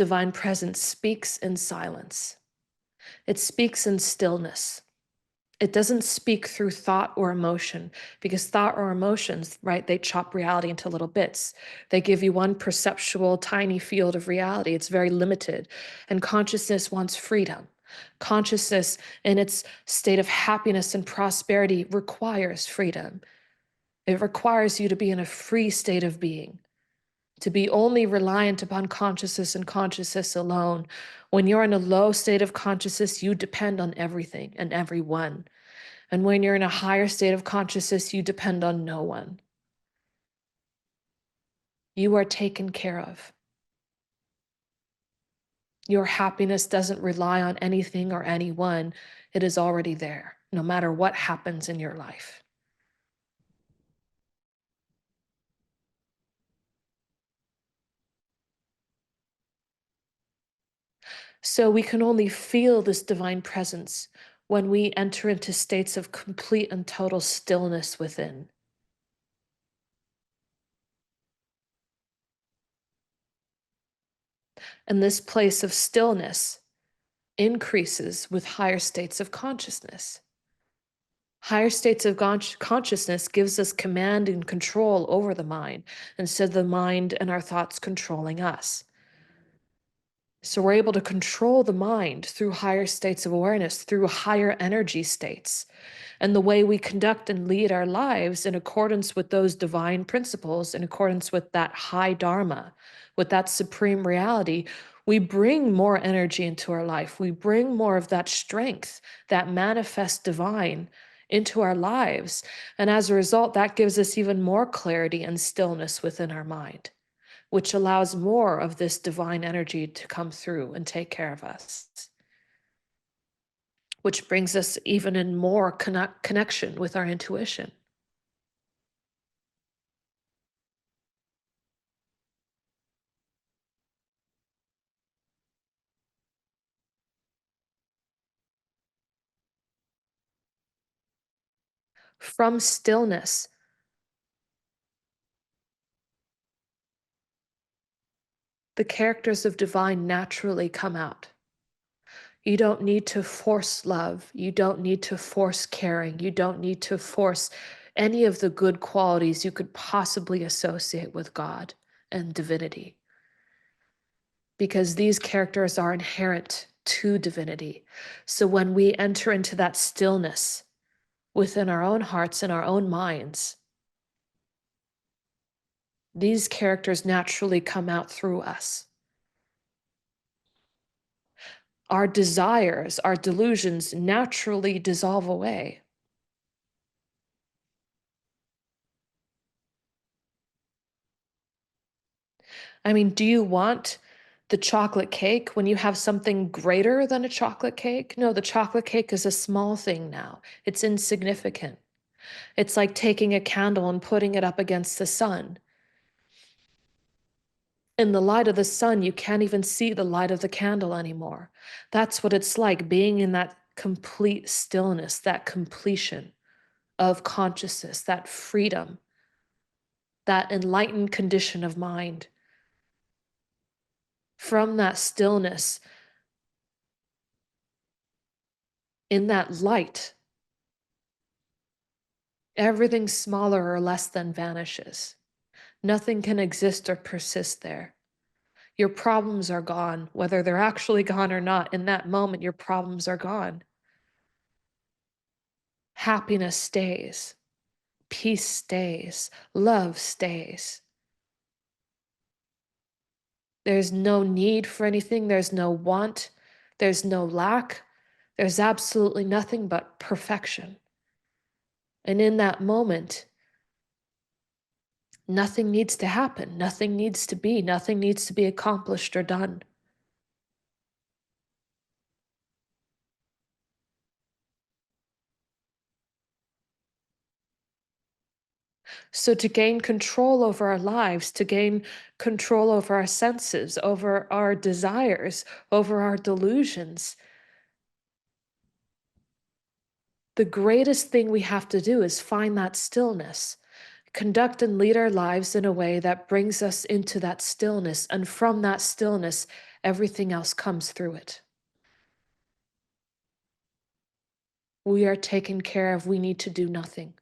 divine presence speaks in silence. It speaks in stillness. It doesn't speak through thought or emotion, because thought or emotions, right, they chop reality into little bits. They give you one perceptual tiny field of reality. It's very limited. And consciousness wants freedom. Consciousness in its state of happiness and prosperity requires freedom. It requires you to be in a free state of being, to be only reliant upon consciousness and consciousness alone. When you're in a low state of consciousness, you depend on everything and everyone. And when you're in a higher state of consciousness, you depend on no one. You are taken care of. Your happiness doesn't rely on anything or anyone. It is already there, no matter what happens in your life. So we can only feel this divine presence when we enter into states of complete and total stillness within. And this place of stillness increases with higher states of consciousness. Higher states of consciousness gives us command and control over the mind, instead of the mind and our thoughts controlling us. So we're able to control the mind through higher states of awareness, through higher energy states. And the way we conduct and lead our lives in accordance with those divine principles, in accordance with that high dharma, with that supreme reality, we bring more energy into our life. We bring more of that strength, that manifest divine into our lives. And as a result, that gives us even more clarity and stillness within our mind, which allows more of this divine energy to come through and take care of us, which brings us even in more connection with our intuition. From stillness, the characters of divine naturally come out. You don't need to force love. You don't need to force caring. You don't need to force any of the good qualities you could possibly associate with God and divinity, because these characters are inherent to divinity. So when we enter into that stillness within our own hearts and our own minds, these characters naturally come out through us. Our desires, our delusions naturally dissolve away. I mean, do you want the chocolate cake when you have something greater than a chocolate cake? No, the chocolate cake is a small thing now. It's insignificant. It's like taking a candle and putting it up against the sun. In the light of the sun, you can't even see the light of the candle anymore. That's what it's like, being in that complete stillness, that completion of consciousness, that freedom, that enlightened condition of mind. From that stillness, in that light, everything smaller or less than vanishes. Nothing can exist or persist there. Your problems are gone, whether they're actually gone or not. In that moment, your problems are gone. Happiness stays. Peace stays. Love stays. There's no need for anything. There's no want. There's no lack. There's absolutely nothing but perfection. And in that moment, nothing needs to happen. Nothing needs to be. Nothing needs to be accomplished or done. So to gain control over our lives, to gain control over our senses, over our desires, over our delusions, the greatest thing we have to do is find that stillness, conduct and lead our lives in a way that brings us into that stillness, and from that stillness, everything else comes through it. We are taken care of. We need to do nothing.